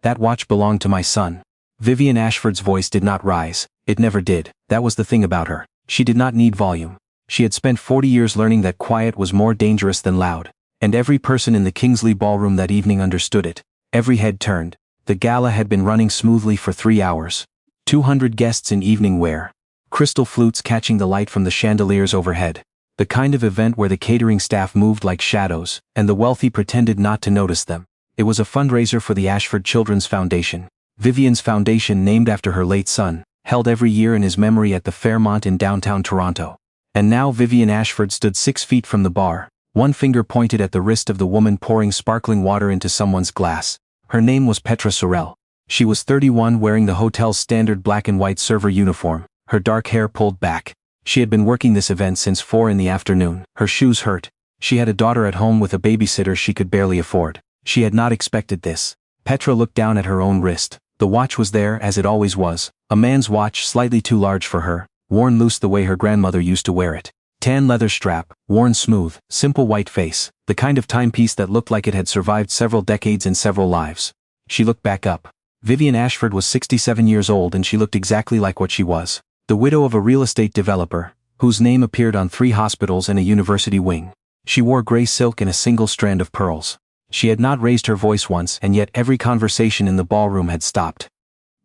That watch belonged to my son. Vivian Ashford's voice did not rise. It never did. That was the thing about her. She did not need volume. She had spent 40 years learning that quiet was more dangerous than loud. And every person in the Kingsley ballroom that evening understood it. Every head turned. The gala had been running smoothly for 3 hours. 200 guests in evening wear. Crystal flutes catching the light from the chandeliers overhead. The kind of event where the catering staff moved like shadows, and the wealthy pretended not to notice them. It was a fundraiser for the Ashford Children's Foundation. Vivian's foundation, named after her late son, held every year in his memory at the Fairmont in downtown Toronto. And now Vivian Ashford stood 6 feet from the bar, one finger pointed at the wrist of the woman pouring sparkling water into someone's glass. Her name was Petra Sorel. She was 31, wearing the hotel's standard black and white server uniform, her dark hair pulled back. She had been working this event since 4 in the afternoon. Her shoes hurt. She had a daughter at home with a babysitter she could barely afford. She had not expected this. Petra looked down at her own wrist. The watch was there, as it always was. A man's watch, slightly too large for her, worn loose the way her grandmother used to wear it. Tan leather strap, worn smooth, simple white face, the kind of timepiece that looked like it had survived several decades and several lives. She looked back up. Vivian Ashford was 67 years old, and she looked exactly like what she was. The widow of a real estate developer, whose name appeared on 3 hospitals and a university wing. She wore gray silk and a single strand of pearls. She had not raised her voice once, and yet every conversation in the ballroom had stopped.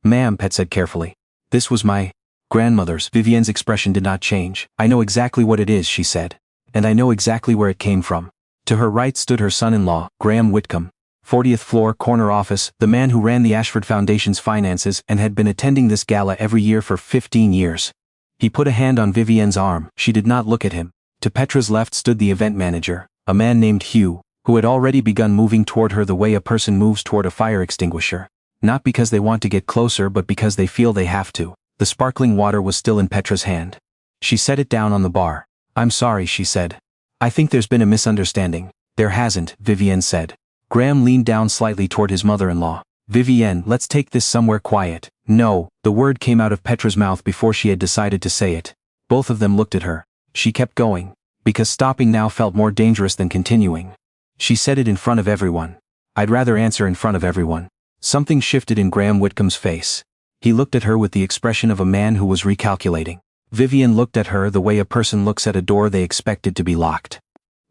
"Ma'am," Pet said carefully. "This was my grandmother's." Vivian's expression did not change. "I know exactly what it is," she said. "And I know exactly where it came from." To her right stood her son-in-law, Graham Whitcomb. 40th floor, corner office, the man who ran the Ashford Foundation's finances and had been attending this gala every year for 15 years. He put a hand on Vivian's arm. She did not look at him. To Petra's left stood the event manager, a man named Hugh, who had already begun moving toward her the way a person moves toward a fire extinguisher. Not because they want to get closer, but because they feel they have to. The sparkling water was still in Petra's hand. She set it down on the bar. "I'm sorry," she said. "I think there's been a misunderstanding." "There hasn't," Vivian said. Graham leaned down slightly toward his mother-in-law. "Vivian, let's take this somewhere quiet." "No." The word came out of Petra's mouth before she had decided to say it. Both of them looked at her. She kept going, because stopping now felt more dangerous than continuing. She said it in front of everyone. "I'd rather answer in front of everyone." Something shifted in Graham Whitcomb's face. He looked at her with the expression of a man who was recalculating. Vivian looked at her the way a person looks at a door they expected to be locked.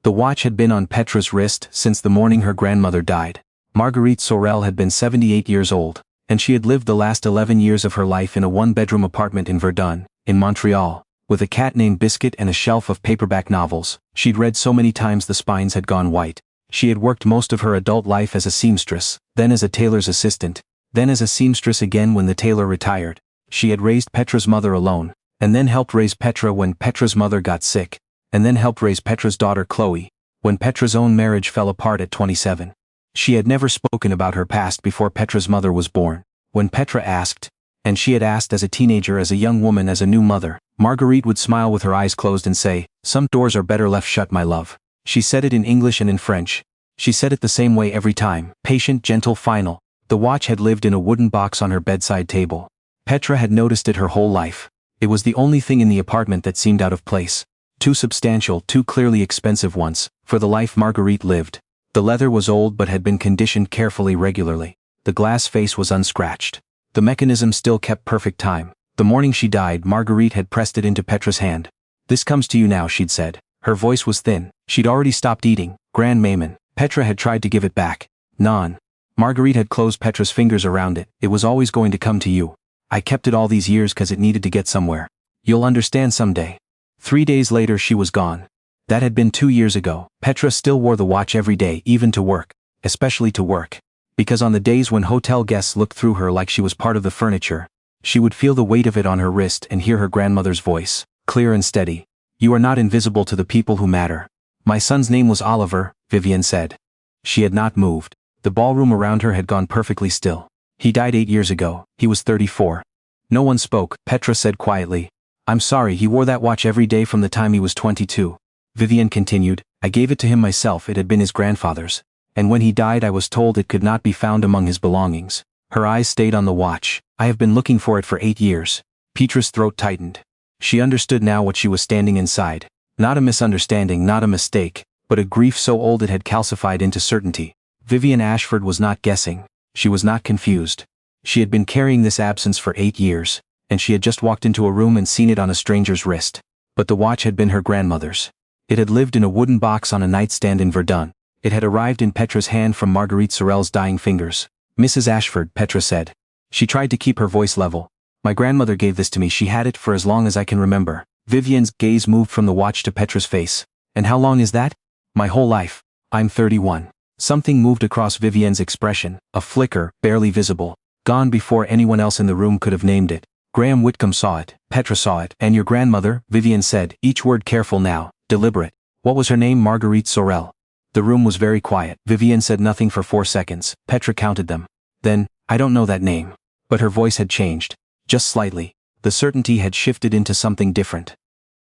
The watch had been on Petra's wrist since the morning her grandmother died. Marguerite Sorel had been 78 years old, and she had lived the last 11 years of her life in a one-bedroom apartment in Verdun, in Montreal, with a cat named Biscuit and a shelf of paperback novels she'd read so many times the spines had gone white. She had worked most of her adult life as a seamstress, then as a tailor's assistant, then as a seamstress again when the tailor retired. She had raised Petra's mother alone, and then helped raise Petra when Petra's mother got sick, and then helped raise Petra's daughter Chloe, when Petra's own marriage fell apart at 27. She had never spoken about her past before Petra's mother was born. When Petra asked, and she had asked as a teenager, as a young woman, as a new mother, Marguerite would smile with her eyes closed and say, "Some doors are better left shut, my love." She said it in English and in French. She said it the same way every time, patient, gentle, final. The watch had lived in a wooden box on her bedside table. Petra had noticed it her whole life. It was the only thing in the apartment that seemed out of place. Too substantial, too clearly expensive once, for the life Marguerite lived. The leather was old but had been conditioned carefully regularly. The glass face was unscratched. The mechanism still kept perfect time. The morning she died, Marguerite had pressed it into Petra's hand. "This comes to you now," she'd said. Her voice was thin. She'd already stopped eating. Grand Maman. Petra had tried to give it back. "Non." Marguerite had closed Petra's fingers around it. "It was always going to come to you. I kept it all these years because it needed to get somewhere. You'll understand someday." 3 days later she was gone. That had been 2 years ago. Petra still wore the watch every day, even to work. Especially to work. Because on the days when hotel guests looked through her like she was part of the furniture, she would feel the weight of it on her wrist and hear her grandmother's voice, clear and steady. "You are not invisible to the people who matter." "My son's name was Oliver," Vivian said. She had not moved. The ballroom around her had gone perfectly still. "He died 8 years ago. He was 34. No one spoke. Petra said quietly. "I'm sorry, he wore that watch every day from the time he was 22. Vivian continued. "I gave it to him myself. It had been his grandfather's. And when he died I was told it could not be found among his belongings." Her eyes stayed on the watch. "I have been looking for it for 8 years. Petra's throat tightened. She understood now what she was standing inside. Not a misunderstanding, not a mistake, but a grief so old it had calcified into certainty. Vivian Ashford was not guessing. She was not confused. She had been carrying this absence for 8 years, and she had just walked into a room and seen it on a stranger's wrist. But the watch had been her grandmother's. It had lived in a wooden box on a nightstand in Verdun. It had arrived in Petra's hand from Marguerite Sorel's dying fingers. "Mrs. Ashford," Petra said. She tried to keep her voice level. "My grandmother gave this to me. She had it for as long as I can remember." Vivienne's gaze moved from the watch to Petra's face. "And how long is that?" "My whole life. I'm 31. Something moved across Vivienne's expression, a flicker, barely visible, gone before anyone else in the room could have named it. Graham Whitcomb saw it, Petra saw it. "And your grandmother," Vivienne said, each word careful now, deliberate. "What was her name?" "Marguerite Sorel." The room was very quiet. Vivienne said nothing for 4 seconds. Petra counted them. Then, "I don't know that name." But her voice had changed. Just slightly. The certainty had shifted into something different.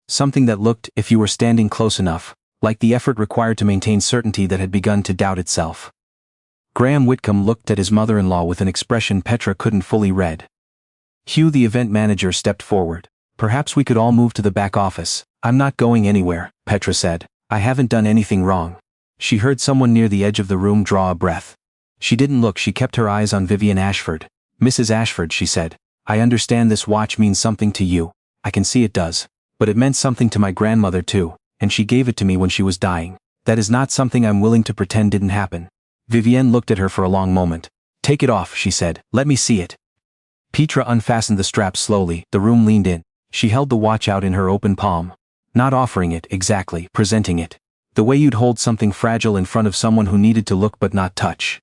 Something that looked, if you were standing close enough, like the effort required to maintain certainty that had begun to doubt itself. Graham Whitcomb looked at his mother-in-law with an expression Petra couldn't fully read. Hugh, the event manager, stepped forward. "Perhaps we could all move to the back office." "I'm not going anywhere," Petra said. "I haven't done anything wrong." She heard someone near the edge of the room draw a breath. She didn't look. She kept her eyes on Vivienne Ashford. "Mrs. Ashford," she said, "I understand this watch means something to you. I can see it does. But it meant something to my grandmother too, and she gave it to me when she was dying. That is not something I'm willing to pretend didn't happen." Vivienne looked at her for a long moment. "Take it off," she said. "Let me see it." Petra unfastened the strap slowly. The room leaned in. She held the watch out in her open palm. Not offering it exactly, presenting it. The way you'd hold something fragile in front of someone who needed to look but not touch.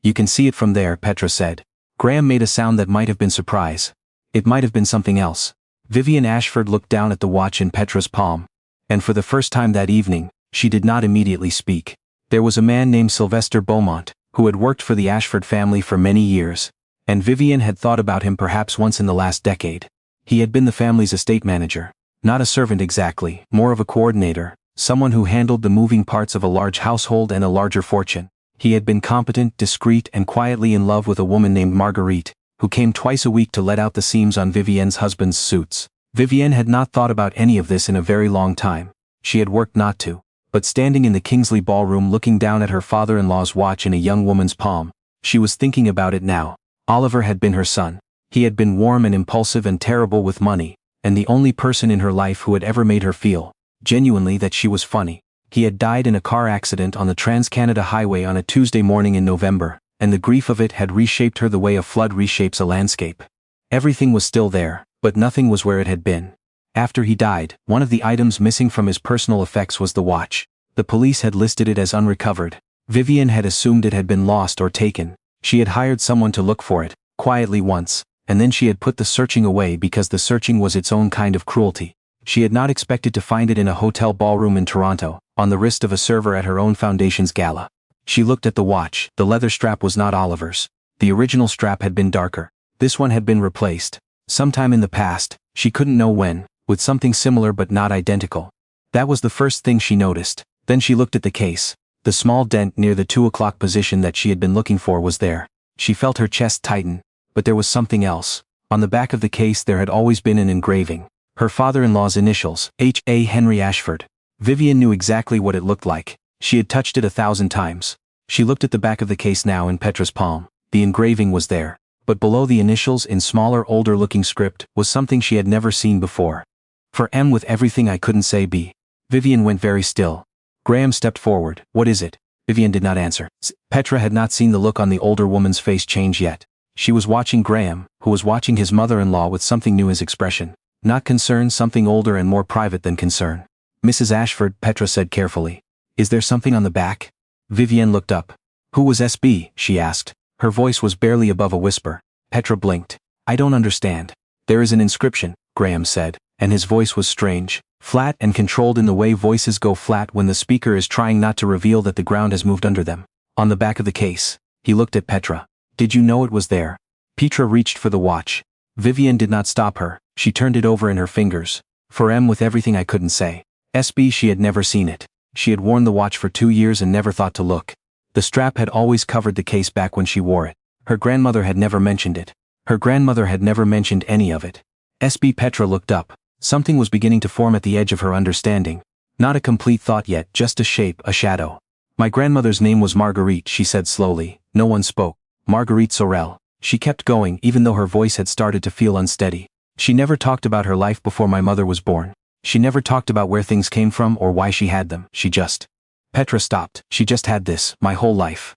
"You can see it from there," Petra said. Graham made a sound that might have been surprise. It might have been something else. Vivienne Ashford looked down at the watch in Petra's palm. And for the first time that evening, she did not immediately speak. There was a man named Sylvester Beaumont, who had worked for the Ashford family for many years. And Vivienne had thought about him perhaps once in the last decade. He had been the family's estate manager. Not a servant exactly, more of a coordinator, someone who handled the moving parts of a large household and a larger fortune. He had been competent, discreet, and quietly in love with a woman named Marguerite, who came twice a week to let out the seams on Vivienne's husband's suits. Vivienne had not thought about any of this in a very long time. She had worked not to. But standing in the Kingsley ballroom looking down at her father-in-law's watch in a young woman's palm, she was thinking about it now. Oliver had been her son. He had been warm and impulsive and terrible with money, and the only person in her life who had ever made her feel, genuinely, that she was funny. He had died in a car accident on the Trans-Canada Highway on a Tuesday morning in November, and the grief of it had reshaped her the way a flood reshapes a landscape. Everything was still there, but nothing was where it had been. After he died, one of the items missing from his personal effects was the watch. The police had listed it as unrecovered. Vivienne had assumed it had been lost or taken. She had hired someone to look for it, quietly once, and then she had put the searching away because the searching was its own kind of cruelty. She had not expected to find it in a hotel ballroom in Toronto, on the wrist of a server at her own foundation's gala. She looked at the watch. The leather strap was not Oliver's. The original strap had been darker. This one had been replaced. Sometime in the past, she couldn't know when, with something similar but not identical. That was the first thing she noticed. Then she looked at the case. The small dent near the 2 o'clock position that she had been looking for was there. She felt her chest tighten. But there was something else. On the back of the case there had always been an engraving. Her father-in-law's initials, H.A. Henry Ashford. Vivienne knew exactly what it looked like. She had touched it 1,000 times. She looked at the back of the case now in Petra's palm. The engraving was there. But below the initials in smaller, older-looking script was something she had never seen before. "For M with everything I couldn't say B." Vivienne went very still. Graham stepped forward. "What is it?" Vivienne did not answer. Petra had not seen the look on the older woman's face change yet. She was watching Graham, who was watching his mother-in-law with something new in his expression. Not concern, something older and more private than concern. "Mrs. Ashford," Petra said carefully. "Is there something on the back?" Vivienne looked up. "Who was SB?" she asked. Her voice was barely above a whisper. Petra blinked. "I don't understand." "There is an inscription," Graham said, and his voice was strange, flat and controlled in the way voices go flat when the speaker is trying not to reveal that the ground has moved under them. "On the back of the case." He looked at Petra. "Did you know it was there?" Petra reached for the watch. Vivienne did not stop her. She turned it over in her fingers. "For M with everything I couldn't say." SB. She had never seen it. She had worn the watch for 2 years and never thought to look. The strap had always covered the case back when she wore it. Her grandmother had never mentioned it. Her grandmother had never mentioned any of it. SB. Petra looked up. Something was beginning to form at the edge of her understanding. Not a complete thought yet, just a shape, a shadow. "My grandmother's name was Marguerite," she said slowly. No one spoke. Marguerite Sorel. She kept going even though her voice had started to feel unsteady. She never talked about her life before my mother was born. She never talked about where things came from or why she had them. She just. Petra stopped. She just had this, my whole life.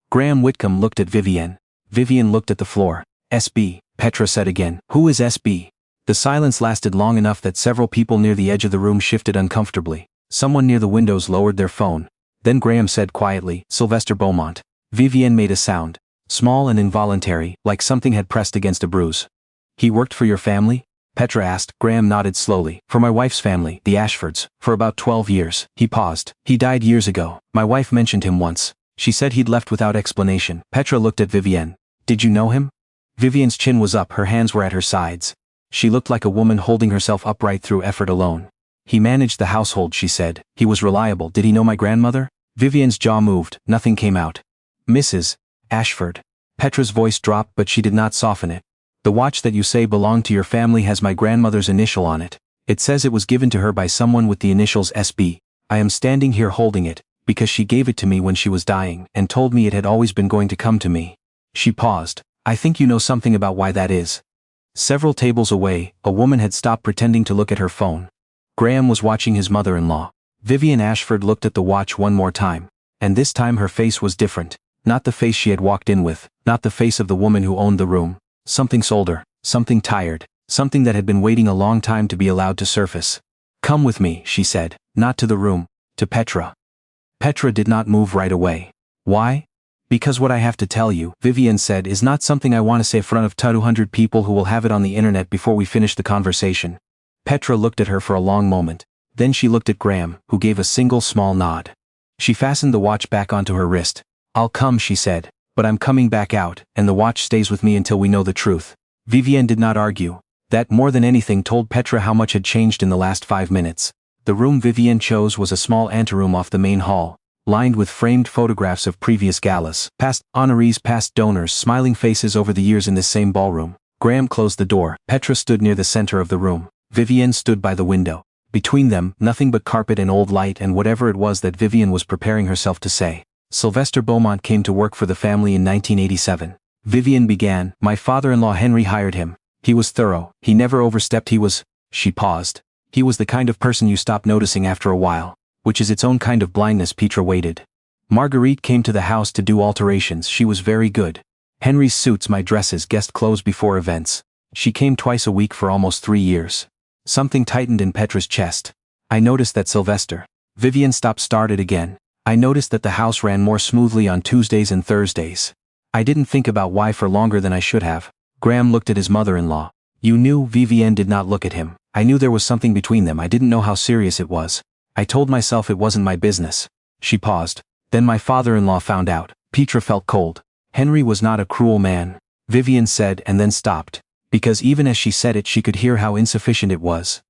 Graham Whitcomb looked at Vivienne. Vivienne looked at the floor. SB, Petra said again. Who is SB? The silence lasted long enough that several people near the edge of the room shifted uncomfortably. Someone near the windows lowered their phone. Then Graham said quietly, Sylvester Beaumont. Vivienne made a sound. Small and involuntary, like something had pressed against a bruise. He worked for your family? Petra asked. Graham nodded slowly. For my wife's family, the Ashfords, for about 12 years. He paused. He died years ago. My wife mentioned him once. She said he'd left without explanation. Petra looked at Vivienne. Did you know him? Vivienne's chin was up, her hands were at her sides. She looked like a woman holding herself upright through effort alone. He managed the household, she said. He was reliable. Did he know my grandmother? Vivienne's jaw moved. Nothing came out. Mrs. Ashford. Petra's voice dropped, but she did not soften it. The watch that you say belonged to your family has my grandmother's initial on it. It says it was given to her by someone with the initials SB. I am standing here holding it, because she gave it to me when she was dying and told me it had always been going to come to me. She paused. I think you know something about why that is. Several tables away, a woman had stopped pretending to look at her phone. Graham was watching his mother-in-law. Vivienne Ashford looked at the watch one more time. And this time her face was different. Not the face she had walked in with, not the face of the woman who owned the room. Something older, something tired, something that had been waiting a long time to be allowed to surface. Come with me, she said, not to the room, to Petra. Petra did not move right away. Why? Because what I have to tell you, Vivienne said, is not something I want to say in front of 200 people who will have it on the internet before we finish the conversation. Petra looked at her for a long moment. Then she looked at Graham, who gave a single small nod. She fastened the watch back onto her wrist. I'll come, she said. But I'm coming back out, and the watch stays with me until we know the truth. Vivienne did not argue. That more than anything told Petra how much had changed in the last 5 minutes. The room Vivienne chose was a small anteroom off the main hall, lined with framed photographs of previous galas, past honorees, past donors, smiling faces over the years in this same ballroom. Graham closed the door. Petra stood near the center of the room. Vivienne stood by the window. Between them, nothing but carpet and old light and whatever it was that Vivienne was preparing herself to say. Sylvester Beaumont came to work for the family in 1987. Vivienne began. My father-in-law Henry hired him. He was thorough. He never overstepped. He was. She paused. He was the kind of person you stop noticing after a while, which is its own kind of blindness. Petra waited. Marguerite came to the house to do alterations. She was very good. Henry's suits, my dresses, guest clothes before events. She came twice a week for almost 3 years. Something tightened in Petra's chest. I noticed that Sylvester. Vivienne started again. I noticed that the house ran more smoothly on Tuesdays and Thursdays. I didn't think about why for longer than I should have. Graham looked at his mother-in-law. You knew? Vivienne did not look at him. I knew there was something between them. I didn't know how serious it was. I told myself it wasn't my business. She paused. Then my father-in-law found out. Petra felt cold. Henry was not a cruel man, Vivienne said, and then stopped. Because even as she said it, she could hear how insufficient it was.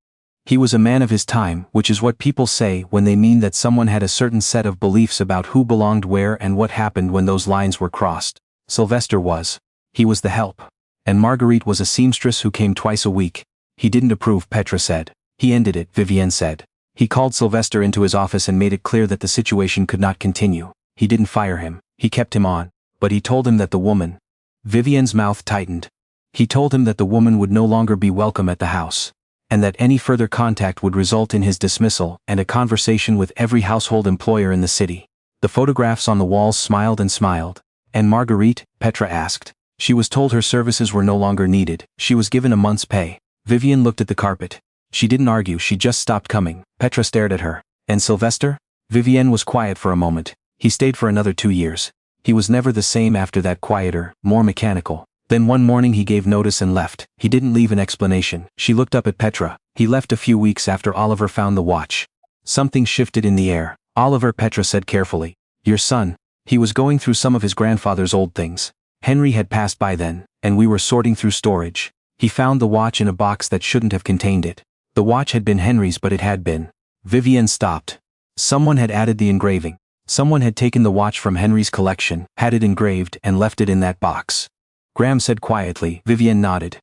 He was a man of his time, which is what people say when they mean that someone had a certain set of beliefs about who belonged where and what happened when those lines were crossed. Sylvester was. He was the help. And Marguerite was a seamstress who came twice a week. He didn't approve, Petra said. He ended it, Vivienne said. He called Sylvester into his office and made it clear that the situation could not continue. He didn't fire him. He kept him on. But he told him that the woman. Vivienne's mouth tightened. He told him that the woman would no longer be welcome at the house. And that any further contact would result in his dismissal and a conversation with every household employer in the city. The photographs on the walls smiled and smiled. And Marguerite? Petra asked. She was told her services were no longer needed. She was given a month's pay. Vivienne looked at the carpet. She didn't argue, she just stopped coming. Petra stared at her. And Sylvester? Vivienne was quiet for a moment. He stayed for another 2 years. He was never the same after that, quieter, more mechanical. Then one morning he gave notice and left. He didn't leave an explanation. She looked up at Petra. He left a few weeks after Oliver found the watch. Something shifted in the air. Oliver, Petra said carefully. Your son. He was going through some of his grandfather's old things. Henry had passed by then, and we were sorting through storage. He found the watch in a box that shouldn't have contained it. The watch had been Henry's, but it had been. Vivienne stopped. Someone had added the engraving. Someone had taken the watch from Henry's collection, had it engraved, and left it in that box. Graham said quietly. Vivienne nodded.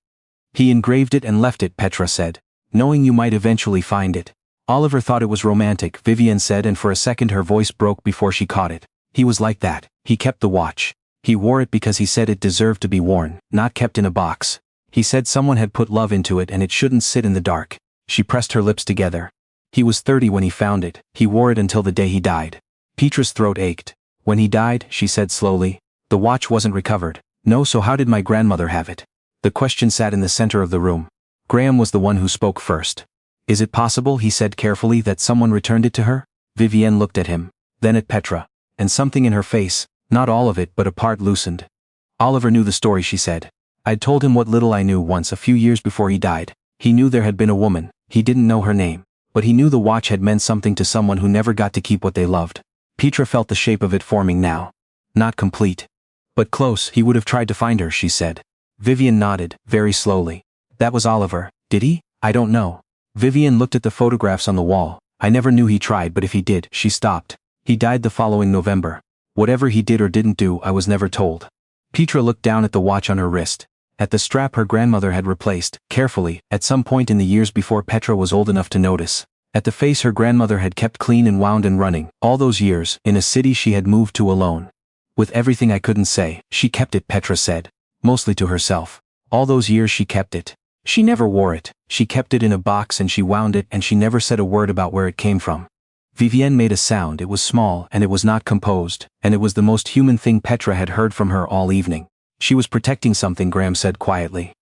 He engraved it and left it, Petra said, knowing you might eventually find it. Oliver thought it was romantic, Vivienne said, and for a second her voice broke before she caught it. He was like that. He kept the watch. He wore it because he said it deserved to be worn, not kept in a box. He said someone had put love into it and it shouldn't sit in the dark. She pressed her lips together. He was 30 when he found it. He wore it until the day he died. Petra's throat ached. When he died, she said slowly, the watch wasn't recovered. No, so how did my grandmother have it? The question sat in the center of the room. Graham was the one who spoke first. Is it possible, he said carefully, that someone returned it to her? Vivienne looked at him, then at Petra, and something in her face, not all of it but a part, loosened. Oliver knew the story, she said. I'd told him what little I knew once a few years before he died. He knew there had been a woman, he didn't know her name, but he knew the watch had meant something to someone who never got to keep what they loved. Petra felt the shape of it forming now. Not complete, but close. He would have tried to find her, she said. Vivienne nodded, very slowly. That was Oliver, did he? I don't know. Vivienne looked at the photographs on the wall. I never knew he tried, but if he did, she stopped. He died the following November. Whatever he did or didn't do, I was never told. Petra looked down at the watch on her wrist, at the strap her grandmother had replaced, carefully, at some point in the years before Petra was old enough to notice. At the face her grandmother had kept clean and wound and running, all those years, in a city she had moved to alone. With everything I couldn't say, she kept it, Petra said. Mostly to herself. All those years she kept it. She never wore it. She kept it in a box and she wound it and she never said a word about where it came from. Vivienne made a sound. It was small and it was not composed, and it was the most human thing Petra had heard from her all evening. She was protecting something, Graham said quietly.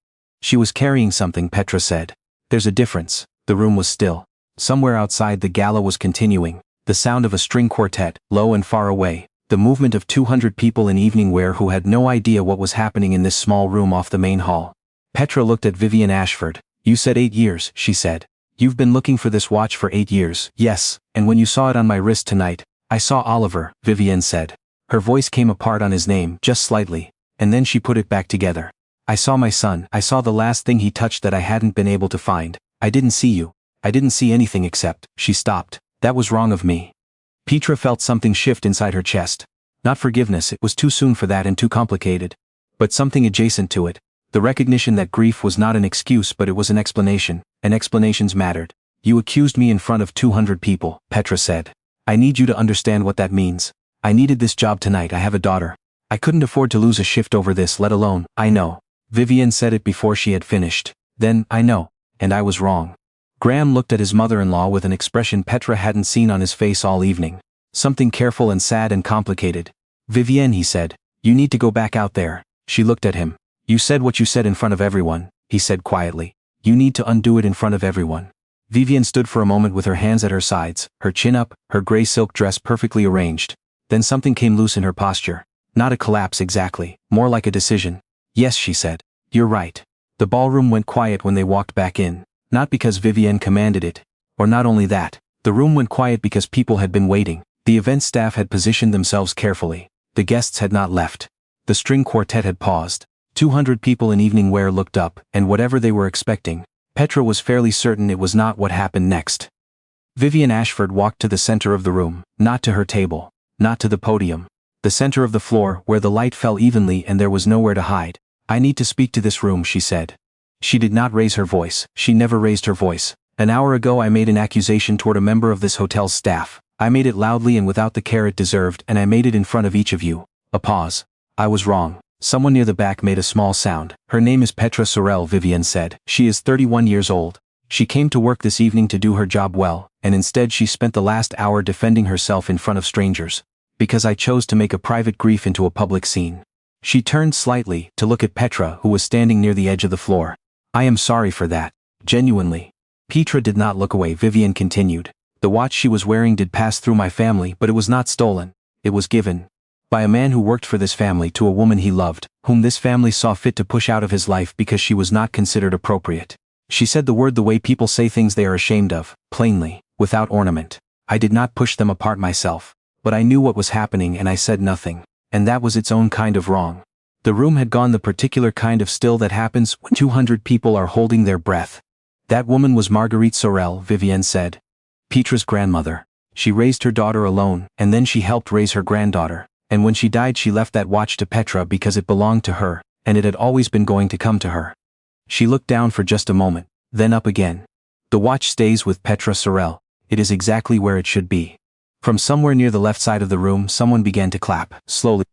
She was carrying something, Petra said. There's a difference. The room was still. Somewhere outside the gala was continuing. The sound of a string quartet, low and far away. The movement of 200 people in evening wear who had no idea what was happening in this small room off the main hall. Petra looked at Vivienne Ashford. You said 8 years, she said. You've been looking for this watch for 8 years. Yes, and when you saw it on my wrist tonight, I saw Oliver, Vivienne said. Her voice came apart on his name, just slightly, and then she put it back together. I saw my son. I saw the last thing he touched that I hadn't been able to find. I didn't see you. I didn't see anything except, she stopped. That was wrong of me. Petra felt something shift inside her chest. Not forgiveness, it was too soon for that and too complicated. But something adjacent to it. The recognition that grief was not an excuse but it was an explanation, and explanations mattered. You accused me in front of 200 people, Petra said. I need you to understand what that means. I needed this job tonight. I have a daughter. I couldn't afford to lose a shift over this, let alone, I know. Vivienne said it before she had finished. Then, I know. And I was wrong. Graham looked at his mother-in-law with an expression Petra hadn't seen on his face all evening. Something careful and sad and complicated. Vivienne, he said, you need to go back out there. She looked at him. You said what you said in front of everyone, he said quietly. You need to undo it in front of everyone. Vivienne stood for a moment with her hands at her sides, her chin up, her gray silk dress perfectly arranged. Then something came loose in her posture. Not a collapse exactly, more like a decision. Yes, she said. You're right. The ballroom went quiet when they walked back in. Not because Vivienne commanded it. Or not only that, the room went quiet because people had been waiting. The event staff had positioned themselves carefully. The guests had not left. The string quartet had paused. 200 people in evening wear looked up, and whatever they were expecting, Petra was fairly certain it was not what happened next. Vivienne Ashford walked to the center of the room, not to her table, not to the podium. The center of the floor, where the light fell evenly and there was nowhere to hide. I need to speak to this room, she said. She did not raise her voice. She never raised her voice. An hour ago I made an accusation toward a member of this hotel's staff. I made it loudly and without the care it deserved, and I made it in front of each of you. A pause. I was wrong. Someone near the back made a small sound. Her name is Petra Sorel, Vivienne said. She is 31 years old. She came to work this evening to do her job well, and instead she spent the last hour defending herself in front of strangers. Because I chose to make a private grief into a public scene. She turned slightly to look at Petra, who was standing near the edge of the floor. I am sorry for that. Genuinely. Petra did not look away. Vivienne continued. The watch she was wearing did pass through my family, but it was not stolen. It was given. By a man who worked for this family to a woman he loved, whom this family saw fit to push out of his life because she was not considered appropriate. She said the word the way people say things they are ashamed of, plainly, without ornament. I did not push them apart myself, but I knew what was happening and I said nothing, and that was its own kind of wrong. The room had gone the particular kind of still that happens when 200 people are holding their breath. That woman was Marguerite Sorel, Vivienne said. Petra's grandmother. She raised her daughter alone, and then she helped raise her granddaughter, and when she died she left that watch to Petra because it belonged to her, and it had always been going to come to her. She looked down for just a moment, then up again. The watch stays with Petra Sorel. It is exactly where it should be. From somewhere near the left side of the room someone began to clap, slowly.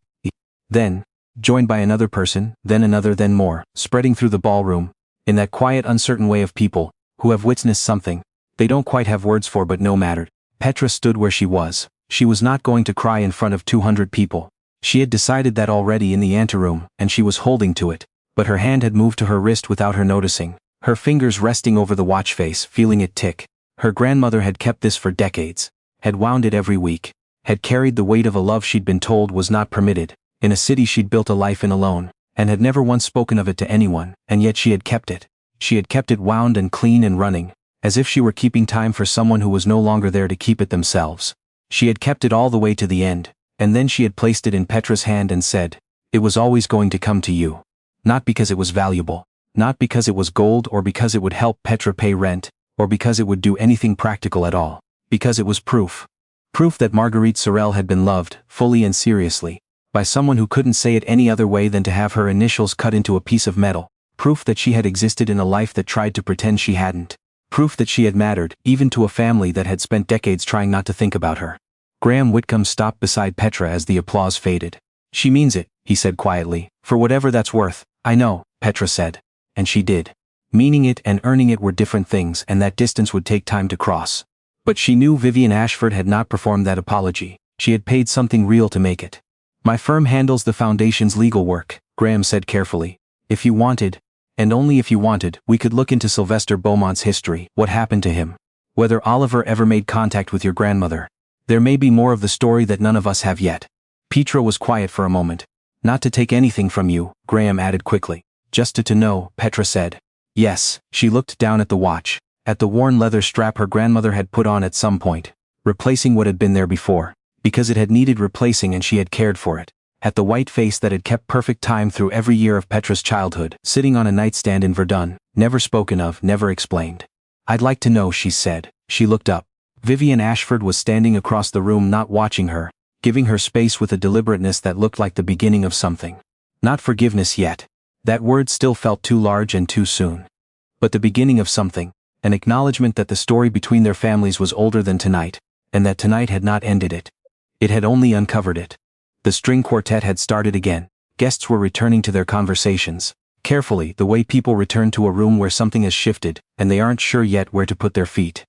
Then, joined by another person, then another, then more, spreading through the ballroom, in that quiet, uncertain way of people who have witnessed something they don't quite have words for but no mattered. Petra stood where she was. She was not going to cry in front of 200 people. She had decided that already in the anteroom, and she was holding to it. But her hand had moved to her wrist without her noticing, her fingers resting over the watch face, feeling it tick. Her grandmother had kept this for decades, had wound it every week, had carried the weight of a love she'd been told was not permitted, in a city she'd built a life in alone, and had never once spoken of it to anyone, and yet she had kept it. She had kept it wound and clean and running, as if she were keeping time for someone who was no longer there to keep it themselves. She had kept it all the way to the end, and then she had placed it in Petra's hand and said, "It was always going to come to you." Not because it was valuable, not because it was gold or because it would help Petra pay rent, or because it would do anything practical at all, because it was proof. Proof that Marguerite Sorel had been loved, fully and seriously, by someone who couldn't say it any other way than to have her initials cut into a piece of metal. Proof that she had existed in a life that tried to pretend she hadn't. Proof that she had mattered, even to a family that had spent decades trying not to think about her. Graham Whitcomb stopped beside Petra as the applause faded. "She means it," he said quietly, "for whatever that's worth." "I know," Petra said. And she did. Meaning it and earning it were different things, and that distance would take time to cross. But she knew Vivian Ashford had not performed that apology. She had paid something real to make it. "My firm handles the foundation's legal work," Graham said carefully. "If you wanted, and only if you wanted, we could look into Sylvester Beaumont's history, what happened to him. Whether Oliver ever made contact with your grandmother. There may be more of the story that none of us have yet." Petra was quiet for a moment. "Not to take anything from you," Graham added quickly. "Just to know," Petra said. "Yes." She looked down at the watch, at the worn leather strap her grandmother had put on at some point, replacing what had been there before, because it had needed replacing and she had cared for it. At the white face that had kept perfect time through every year of Petra's childhood, sitting on a nightstand in Verdun, never spoken of, never explained. "I'd like to know," she said. She looked up. Vivian Ashford was standing across the room, not watching her, giving her space with a deliberateness that looked like the beginning of something. Not forgiveness yet. That word still felt too large and too soon. But the beginning of something, an acknowledgement that the story between their families was older than tonight, and that tonight had not ended it. It had only uncovered it. The string quartet had started again. Guests were returning to their conversations. Carefully, the way people return to a room where something has shifted, and they aren't sure yet where to put their feet.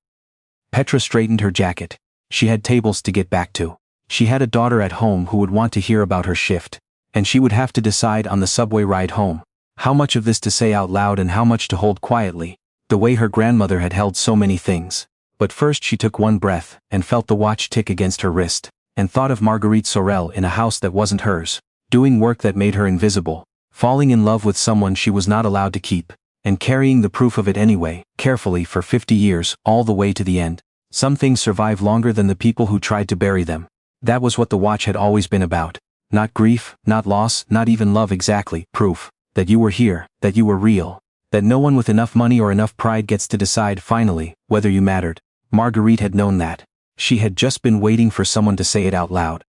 Petra straightened her jacket. She had tables to get back to. She had a daughter at home who would want to hear about her shift, and she would have to decide on the subway ride home, how much of this to say out loud and how much to hold quietly, the way her grandmother had held so many things. But first she took one breath, and felt the watch tick against her wrist, and thought of Marguerite Sorel in a house that wasn't hers, doing work that made her invisible, falling in love with someone she was not allowed to keep, and carrying the proof of it anyway, carefully for 50 years, all the way to the end. Some things survive longer than the people who tried to bury them. That was what the watch had always been about. Not grief, not loss, not even love exactly. Proof that you were here, that you were real, that no one with enough money or enough pride gets to decide finally whether you mattered. Marguerite had known that. She had just been waiting for someone to say it out loud.